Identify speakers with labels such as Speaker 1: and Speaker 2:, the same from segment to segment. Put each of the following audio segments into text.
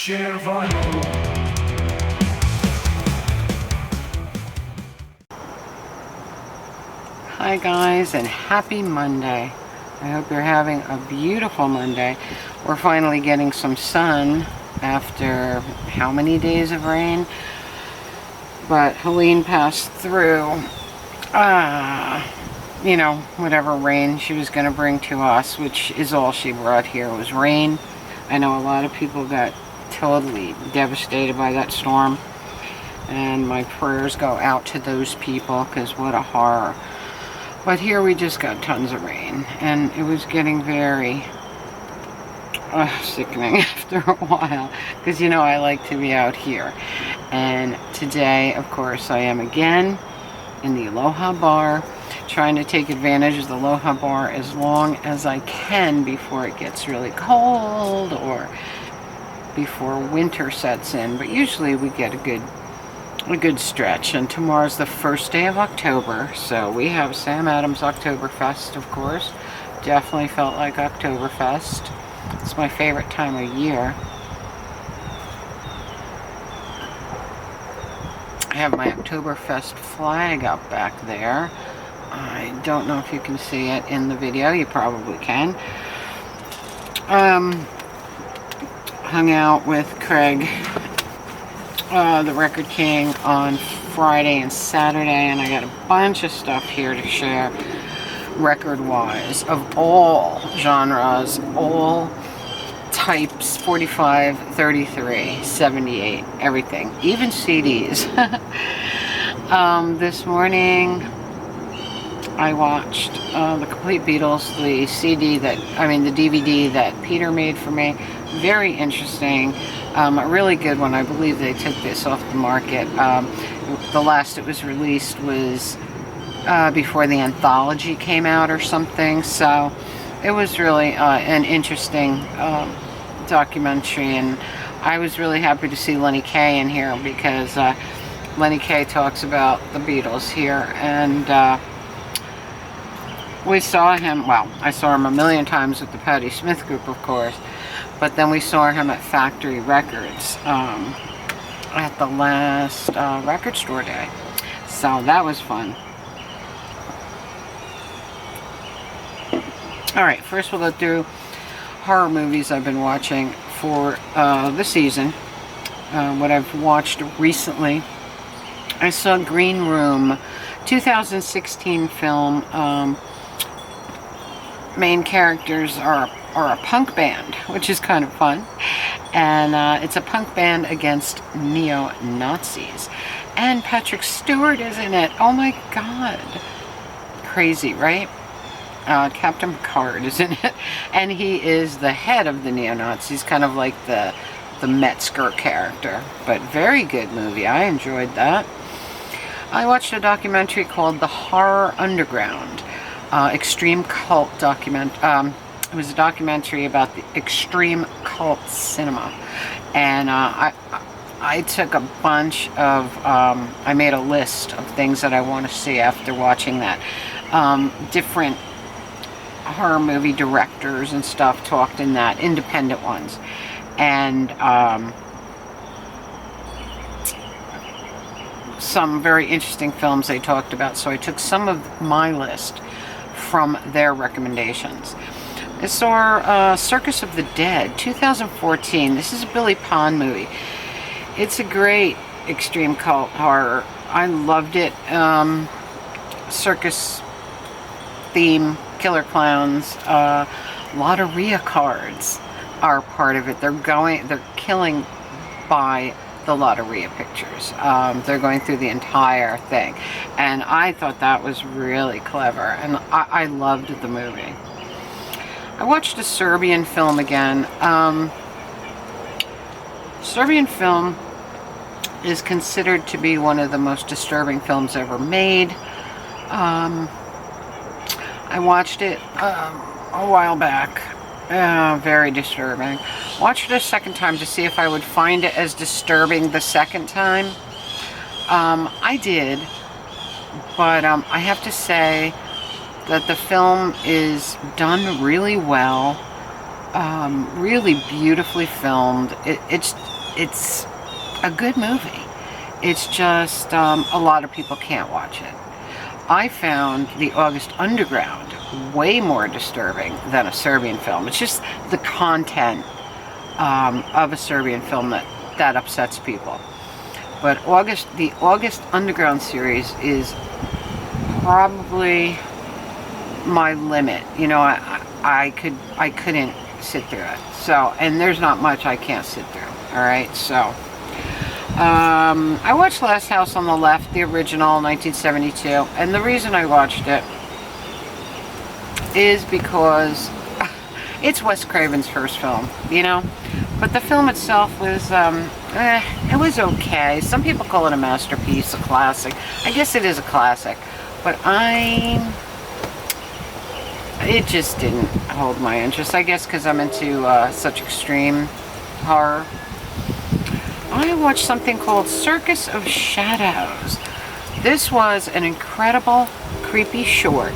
Speaker 1: Share vinyl.
Speaker 2: Hi guys, and happy Monday. I hope you're having a beautiful Monday. We're finally getting some sun after how many days of rain? But Helene passed through, whatever rain she was going to bring to us, which is all she brought here was rain. I know a lot of people got totally devastated by that storm, and my prayers go out to those people because what a horror. But here we just got tons of rain, and it was getting very sickening after a while, because I like to be out here. And today, of course, I am again in the Aloha Bar, trying to take advantage of the Aloha Bar as long as I can before it gets really cold or before winter sets in. But usually we get a good stretch, and tomorrow's the first day of October, so we have Sam Adams Oktoberfest, of course. Definitely felt like Oktoberfest. It's my favorite time of year. I have my Oktoberfest flag up back there. I don't know if you can see it in the video. You probably can. Hung out with Craig, the Record King, on Friday and Saturday, and I got a bunch of stuff here to share record-wise of all genres, all types, 45, 33, 78, everything, even CDs. This morning I watched the Complete Beatles, the DVD that Peter made for me. Very interesting. A really good one. I believe they took this off the market. The last it was released was before the anthology came out or something, so it was really an interesting documentary, and I was really happy to see Lenny Kaye in here, because Lenny Kaye talks about the Beatles here, and we saw him, well, I saw him a million times with the Patti Smith Group, of course, but then we saw him at Factory Records at the last record store day. So that was fun. Alright, first we'll go through horror movies I've been watching for the season. What I've watched recently. I saw Green Room, 2016 film. Main characters are a punk band, which is kind of fun, and it's a punk band against neo-Nazis, and Patrick Stewart is in it. Oh my god, crazy, right? Captain Picard is in it, and he is the head of the neo-Nazis, kind of like the Metzger character, but very good movie. I enjoyed that. I watched a documentary called The Horror Underground. Extreme cult document. It was a documentary about the extreme cult cinema, and I took a bunch of. I made a list of things that I want to see after watching that. Different horror movie directors and stuff talked in that, independent ones, and some very interesting films they talked about. So I took some of my list from their recommendations. I saw Circus of the Dead, 2014. This is a Billy Pond movie. It's a great extreme cult horror. I loved it. Circus theme, killer clowns, Lotteria cards are part of it. They're killing by the Lotteria pictures. They're going through the entire thing, and I thought that was really clever, and I loved the movie. I watched a Serbian film again. Serbian film is considered to be one of the most disturbing films ever made. I watched it a while back. Very disturbing. Watched it a second time to see if I would find it as disturbing the second time. I did, but I have to say that the film is done really well, really beautifully filmed. it's a good movie. It's just a lot of people can't watch it. I found the August Underground way more disturbing than a Serbian film. It's just the content of a Serbian film that upsets people. But the August Underground series is probably my limit. You know, I couldn't sit through it. So, and there's not much I can't sit through. All right, so I watched Last House on the Left, the original, 1972, and the reason I watched it is because it's Wes Craven's first film, you know. But the film itself was, it was okay. Some people call it a masterpiece, a classic. I guess it is a classic, but it just didn't hold my interest. I guess because I'm into such extreme horror. I watched something called Circus of Shadows. This was an incredible, creepy short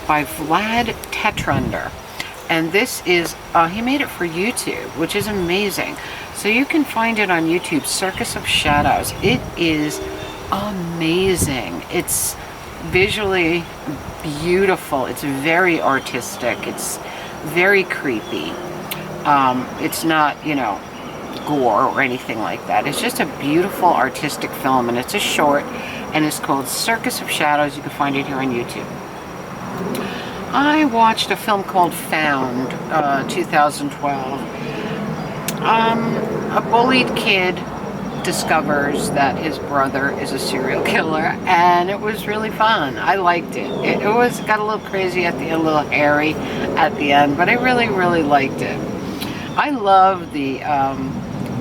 Speaker 2: by Vlad Tetrunder. And this is, he made it for YouTube, which is amazing. So you can find it on YouTube, Circus of Shadows. It is amazing. It's visually beautiful. It's very artistic. It's very creepy. It's not, you know, gore or anything like that. It's just a beautiful artistic film, and it's a short, and it's called Circus of Shadows. You can find it here on YouTube. I watched a film called Found, 2012. A bullied kid discovers that his brother is a serial killer, and it was really fun. I liked it. It got a little crazy at the end, a little hairy at the end, but I really, really liked it. I love the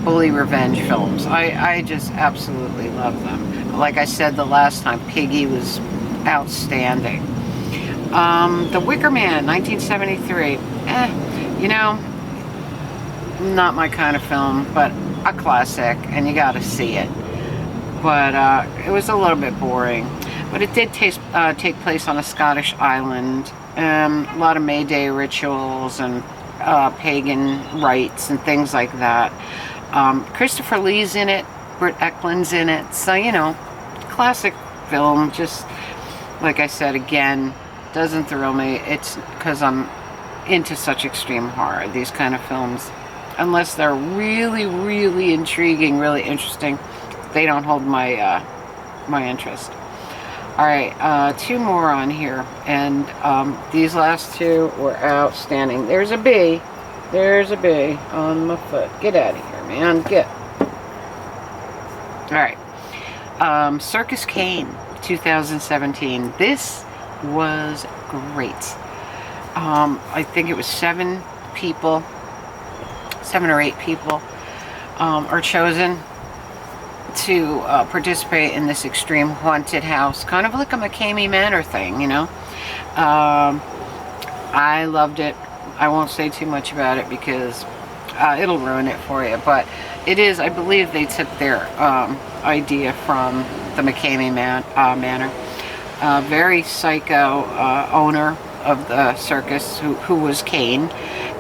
Speaker 2: bully revenge films. I just absolutely love them. Like I said the last time, Piggy was outstanding. The Wicker Man, 1973. You know, not my kind of film, but a classic, and you got to see it. But it was a little bit boring. But it did take place on a Scottish island. A lot of May Day rituals and pagan rites and things like that. Christopher Lee's in it. Britt Ekland's in it. So, you know, classic film. Just, like I said, again, doesn't thrill me. It's because I'm into such extreme horror. These kind of films, unless they're really, really intriguing, really interesting, they don't hold my my interest. All right, two more on here, and these last two were outstanding. There's a bee. There's a bee on my foot. Get out of here, man. Get. All right. Circus Kane, 2017. This was great. I think it was 7 or 8 people are chosen to participate in this extreme haunted house, kind of like a McCamey Manor thing, you know. I loved it. I won't say too much about it because it'll ruin it for you, but it is, I believe they took their idea from the McCamey Manor. Very psycho owner of the circus who was Kane,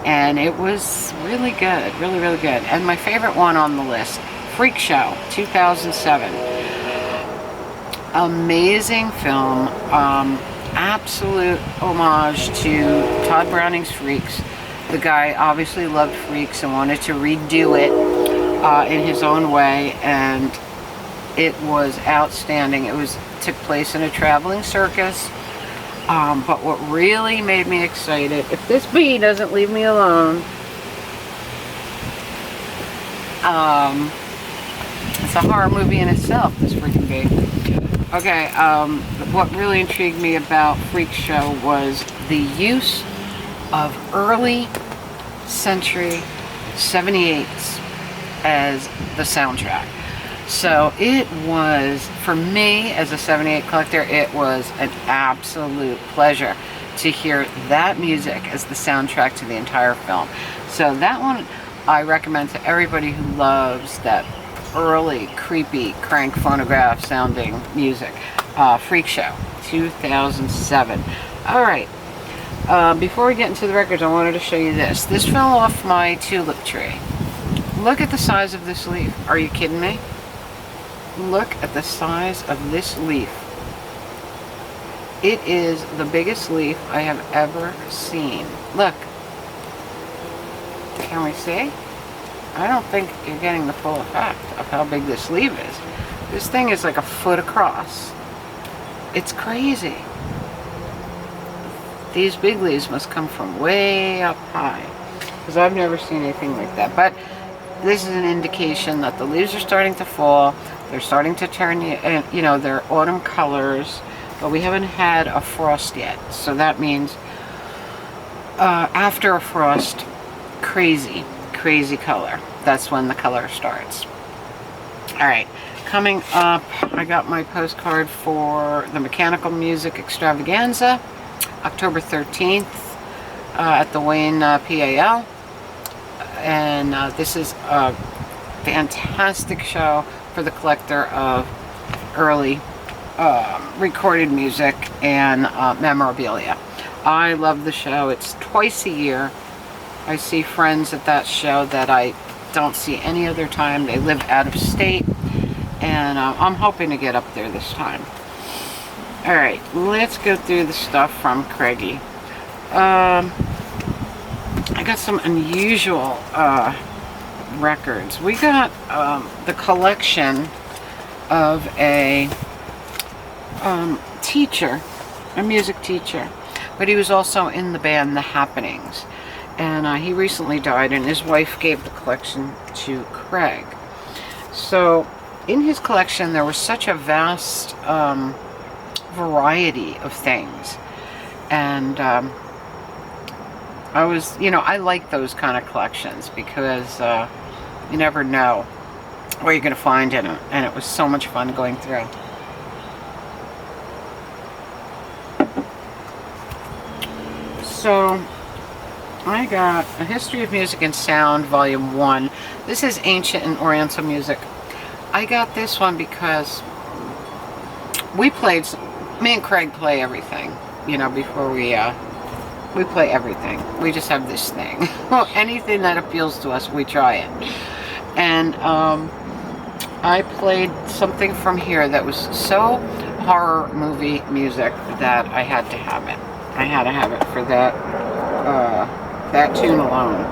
Speaker 2: and it was really good, really, really good. And my favorite one on the list, Freak Show, 2007. Amazing film, absolute homage to Todd Browning's Freaks. The guy obviously loved Freaks and wanted to redo it in his own way, and it was outstanding. It took place in a traveling circus. But what really made me excited, if this bee doesn't leave me alone, it's a horror movie in itself, this freaking bee. Okay, what really intrigued me about Freak Show was the use of early century 78s as the soundtrack. So it was, for me as a 78 collector, it was an absolute pleasure to hear that music as the soundtrack to the entire film. So that one I recommend to everybody who loves that early, creepy, crank phonograph sounding music. Freak Show, 2007. Alright, before we get into the records, I wanted to show you this. This fell off my tulip tree. Look at the size of this leaf. Are you kidding me? Look at the size of this leaf. It is the biggest leaf I have ever seen. Look. Can we see? I don't think you're getting the full effect of how big this leaf is. This thing is like a foot across. It's crazy. These big leaves must come from way up high, because I've never seen anything like that. But this is an indication that the leaves are starting to fall. They're starting to turn, you know, their autumn colors, but we haven't had a frost yet. So that means after a frost, crazy color. That's when the color starts. All right, coming up, I got my postcard for the Mechanical Music Extravaganza, October 13th at the Wayne PAL. And this is a fantastic show for the collector of early recorded music and memorabilia. I love the show. It's twice a year. I see friends at that show that I don't see any other time. They live out of state, and I'm hoping to get up there this time. All right, let's go through the stuff from Craigie. I got some unusual records. We got the collection of a teacher, a music teacher, but he was also in the band The Happenings. And he recently died, and his wife gave the collection to Craig. So in his collection, there was such a vast variety of things. And I was, you know, I like those kind of collections because you never know what you're going to find in them. And it was so much fun going through. So I got A History of Music and Sound, Volume 1. This is Ancient and Oriental Music. I got this one because me and Craig play everything, you know, before we play everything. We just have this thing. Well, anything that appeals to us, we try it. And I played something from here that was so horror movie music that I had to have it. I had to have it for that tune alone.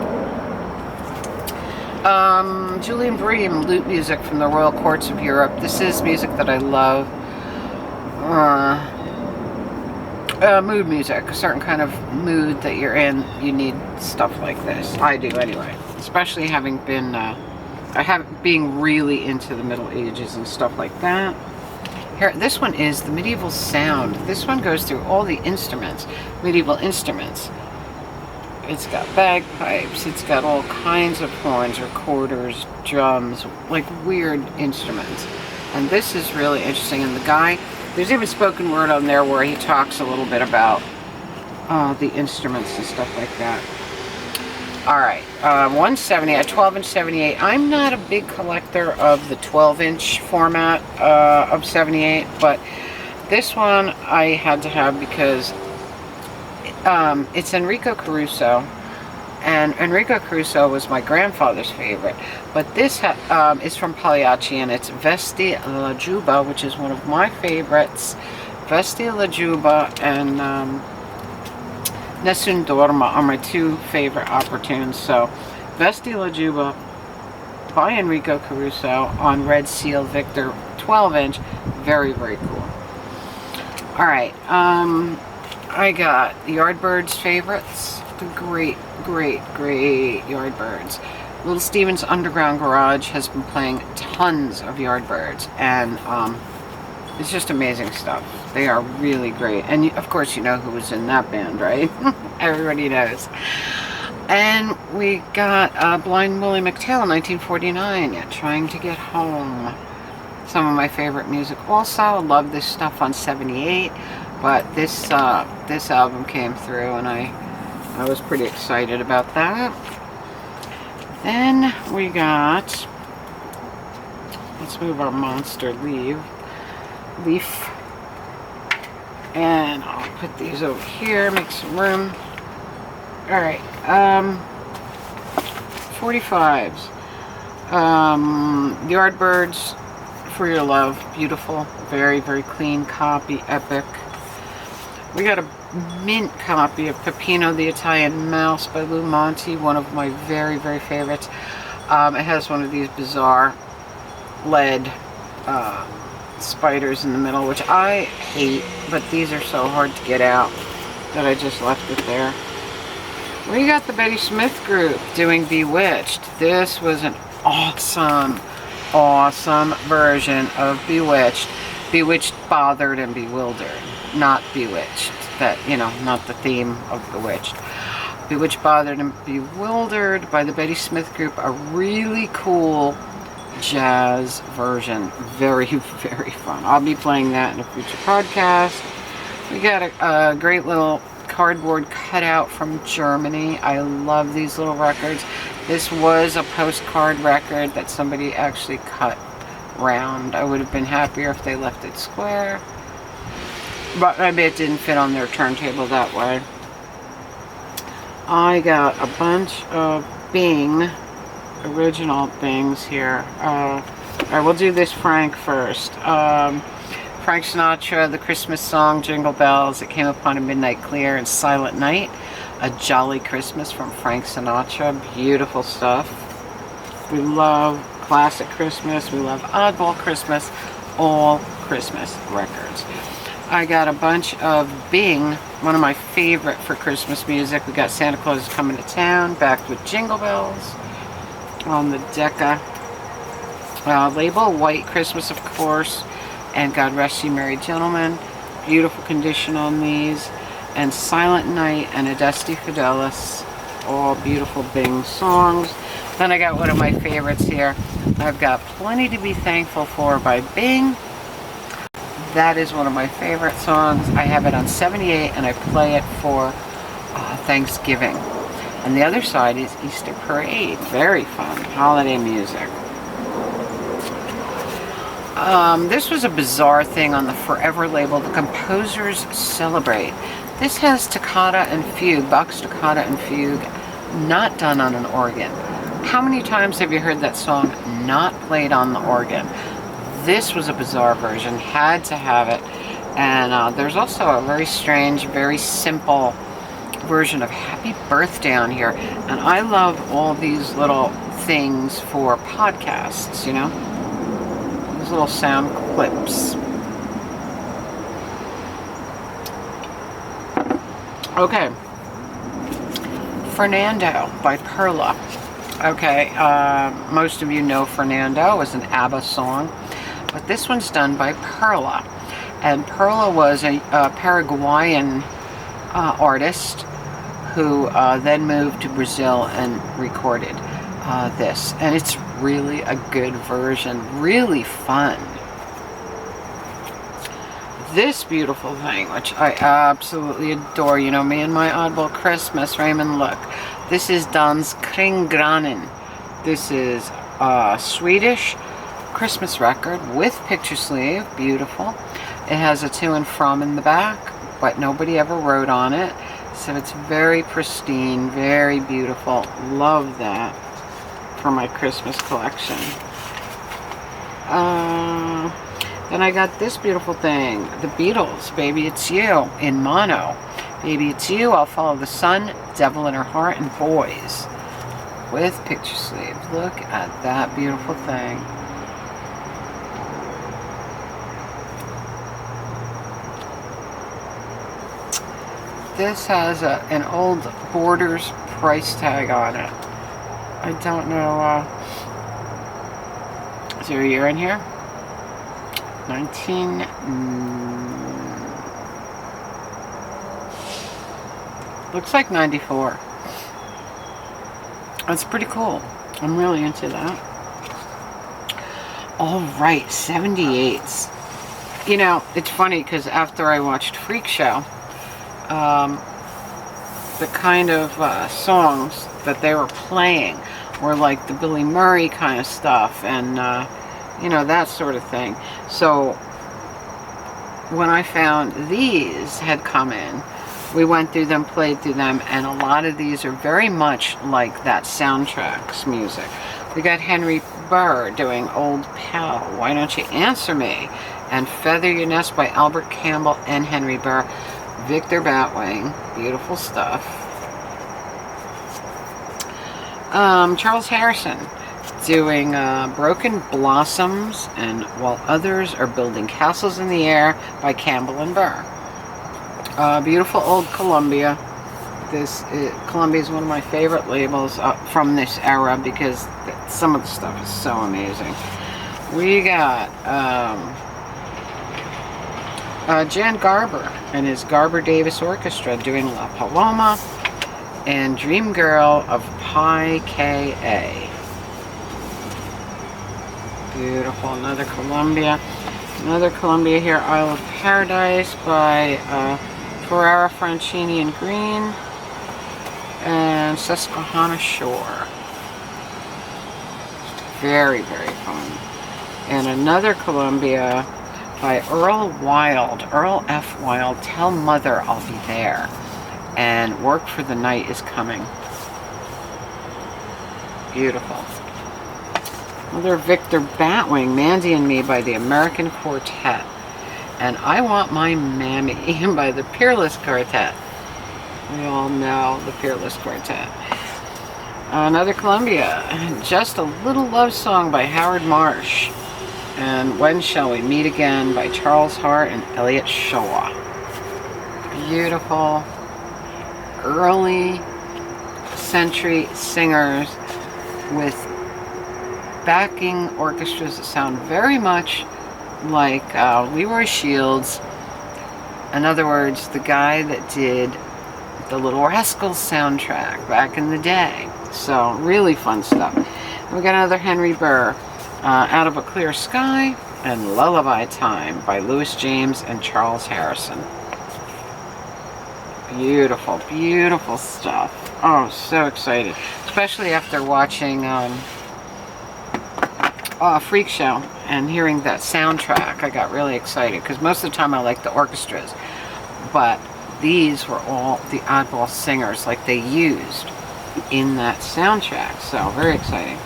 Speaker 2: Julian Bream, lute music from the Royal Courts of Europe. This is music that I love. Mood music, a certain kind of mood that you're in, you need stuff like this. I do anyway, especially having been, being really into the Middle Ages and stuff like that. Here, this one is the Medieval Sound. This one goes through all the instruments, medieval instruments. It's got bagpipes, it's got all kinds of horns, recorders, drums, like weird instruments. And this is really interesting. And the guy, there's even spoken word on there where he talks a little bit about the instruments and stuff like that. Alright, 170, a 12-inch 78. I'm not a big collector of the 12-inch format of 78, but this one I had to have because it's Enrico Caruso, and Enrico Caruso was my grandfather's favorite, but this is from Pagliacci, and it's Vesti la Giubba, which is one of my favorites. Vesti la Giubba and Nessun Dorma are my two favorite opera tunes. So Vesti la Giubba by Enrico Caruso on Red Seal Victor 12-inch. Very, very cool. Alright, I got the Yardbirds favorites. The great Yardbirds. Little Steven's Underground Garage has been playing tons of Yardbirds, and it's just amazing stuff. They are really great. And of course you know who was in that band, right? Everybody knows. And we got Blind Willie McTell, 1949, Trying to Get Home. Some of my favorite music. Also, I love this stuff on 78, but this album came through, and I was pretty excited about that. Then we got, let's move our monster leaf, and I'll put these over here, make some room. Alright, 45s. Yardbirds for Your Love, beautiful, very, very clean copy, epic. We got a mint copy of Peppino the Italian Mouse by Lou Monte, one of my very, very favorites. It has one of these bizarre lead spiders in the middle, which I hate, but these are so hard to get out that I just left it there. We got the Betty Smith group doing Bewitched. This was an awesome, awesome version of Bewitched. Bewitched, Bothered, and Bewildered. Not Bewitched. That, you know, not the theme of Bewitched. Bewitched, Bothered, and Bewildered by the Betty Smith group. A really cool jazz version. Very, very fun. I'll be playing that in a future podcast. We got a great little cardboard cutout from Germany. I love these little records. This was a postcard record that somebody actually cut round. I would have been happier if they left it square, but maybe it didn't fit on their turntable that way. I got a bunch of Bing, original Bings here. Alright, we'll do this Frank first. Frank Sinatra, the Christmas song, Jingle Bells, It Came Upon a Midnight Clear, and Silent Night, A Jolly Christmas from Frank Sinatra. Beautiful stuff. We love classic Christmas. We love oddball Christmas. All Christmas records. I got a bunch of Bing, one of my favorite for Christmas music. We got Santa Claus is Coming to Town, backed with Jingle Bells on the Decca label. White Christmas, of course, and God Rest You Merry Gentlemen. Beautiful condition on these. And Silent Night and Adeste Fidelis. All beautiful Bing songs. Then I got one of my favorites here. I've got Plenty to Be Thankful For by Bing. That is one of my favorite songs. I have it on 78 and I play it for Thanksgiving. And the other side is Easter Parade. Very fun. Holiday music. This was a bizarre thing on the Forever label, The Composers Celebrate. This has toccata and fugue, box toccata and fugue, not done on an organ. How many times have you heard that song not played on the organ? This was a bizarre version, had to have it. And there's also a very strange, very simple version of Happy Birthday on here. And I love all these little things for podcasts, you know? These little sound clips. Okay. Fernando by Perla. Okay, most of you know Fernando was an ABBA song, but this one's done by Perla. And Perla was a Paraguayan artist who then moved to Brazil and recorded this. And it's really a good version, really fun. This beautiful thing, which I absolutely adore, you know me and my oddball Christmas, Raymond, look. This is Dans Kringgranen. This is a Swedish Christmas record with picture sleeve, beautiful. It has a to and from in the back, but nobody ever wrote on it. So it's very pristine, very beautiful. Love that for my Christmas collection. Then I got this beautiful thing, the Beatles, Baby It's You, in mono. Baby It's You, I'll Follow the Sun, Devil in Her Heart, and Boys, with picture sleeve. Look at that beautiful thing. This has an old Borders price tag on it. I don't know, is there a year in here? Looks like 94. That's pretty cool. I'm really into that. All right, 78s. You know, it's funny because after I watched Freak Show, the kind of songs that they were playing were like the Billy Murray kind of stuff, and you know, that sort of thing. So when I found these had come in, we went through them, played through them, and a lot of these are very much like that soundtrack's music. We got Henry Burr doing Old Pal, Why Don't You Answer Me, and Feather Your Nest by Albert Campbell and Henry Burr. Victor Batwing, beautiful stuff. Charles Harrison doing Broken Blossoms and While Others Are Building Castles in the Air by Campbell and Burr. Beautiful old Columbia. Columbia is one of my favorite labels from this era because some of the stuff is so amazing. We got Jan Garber and his Garber Davis Orchestra doing La Paloma and Dream Girl of Pi Ka. Beautiful. Another Columbia. Another Columbia here, Isle of Paradise by Ferrara, Franchini, and Green, and Susquehanna Shore. Very, very fun. And another Columbia by Earl Wild, Earl F. Wild, Tell Mother I'll Be There, and Work for the Night is Coming. Beautiful. Another Victor Batwing, Mandy and Me by the American Quartet, and I Want My Mammy by the Peerless Quartet. We all know the Peerless Quartet. Another Columbia, Just a Little Love Song by Howard Marsh, and When Shall We Meet Again by Charles Hart and Elliot Shaw. Beautiful early century singers with backing orchestras that sound very much like Leroy Shields. In other words, the guy that did the Little Rascals soundtrack back in the day. So really fun stuff. We got another Henry Burr, Out of a Clear Sky, and Lullaby Time by Louis James and Charles Harrison. Beautiful, beautiful stuff. Oh, so excited. Especially after watching Freak Show and hearing that soundtrack. I got really excited because most of the time I like the orchestras, but these were all the oddball singers like they used in that soundtrack. So very exciting.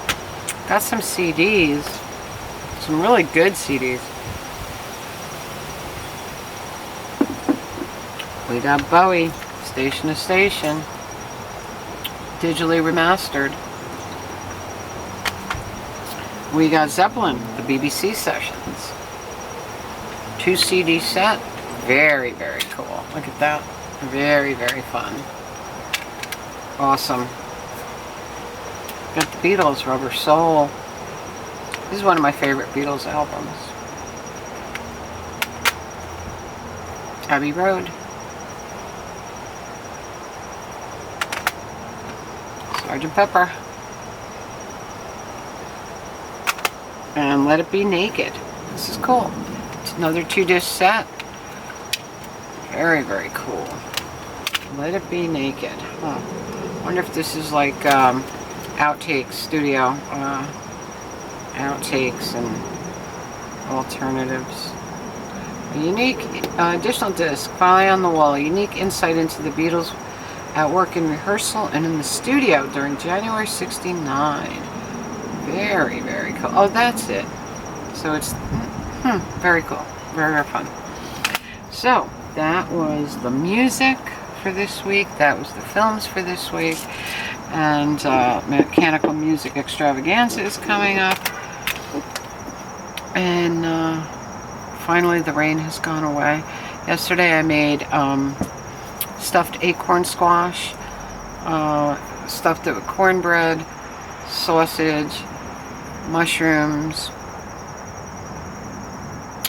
Speaker 2: Got some CDs, some really good CDs. We got Bowie, Station to Station, digitally remastered. We got Zeppelin, the BBC sessions. 2 CD set. Very, very cool. Look at that. Very, very fun. Awesome. Got the Beatles, Rubber Soul. This is one of my favorite Beatles albums. Abbey Road. Sgt. Pepper. And Let It Be Naked. This is cool. It's another 2-disc set. Very, very cool. Let It Be Naked. Huh. Wonder if this is like outtakes, studio outtakes and alternatives. A unique additional disc, Fly on the Wall. A unique insight into the Beatles at work in rehearsal and in the studio during January '69. Very, very cool. Oh, that's it. So it's very cool. Very, very fun. So that was the music for this week. That was the films for this week. And Mechanical Music Extravaganza is coming up. And finally the rain has gone away. Yesterday I made stuffed acorn squash, stuffed it with cornbread, sausage, mushrooms,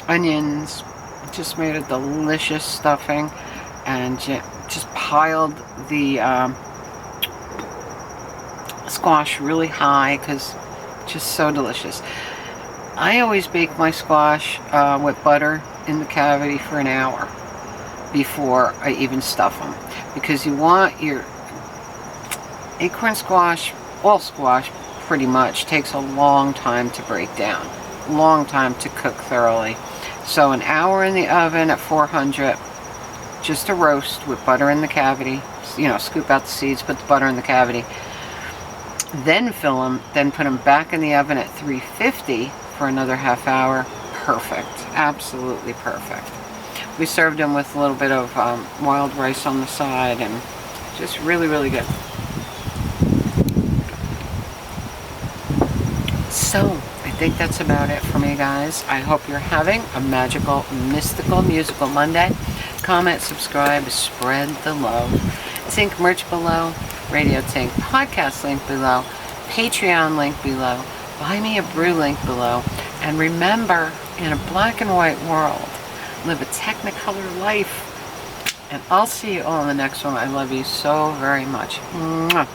Speaker 2: onions. Just made a delicious stuffing and just piled the squash really high because just so delicious. I always bake my squash with butter in the cavity for an hour before I even stuff them, because you want your acorn squash, all squash pretty much takes a long time to break down, long time to cook thoroughly. So an hour in the oven at 400, just a roast with butter in the cavity. You know, scoop out the seeds, put the butter in the cavity. Then fill them, then put them back in the oven at 350 for another half hour. Perfect. Absolutely perfect. We served them with a little bit of wild rice on the side, and just really, really good. So, I think that's about it for me, guys. I hope you're having a magical, mystical, musical Monday. Comment, subscribe, spread the love. Tink merch below, Radio Tink podcast link below, Patreon link below, Buy Me a Brew link below. And remember, in a black and white world, live a Technicolor life. And I'll see you all in the next one. I love you so very much. Mwah.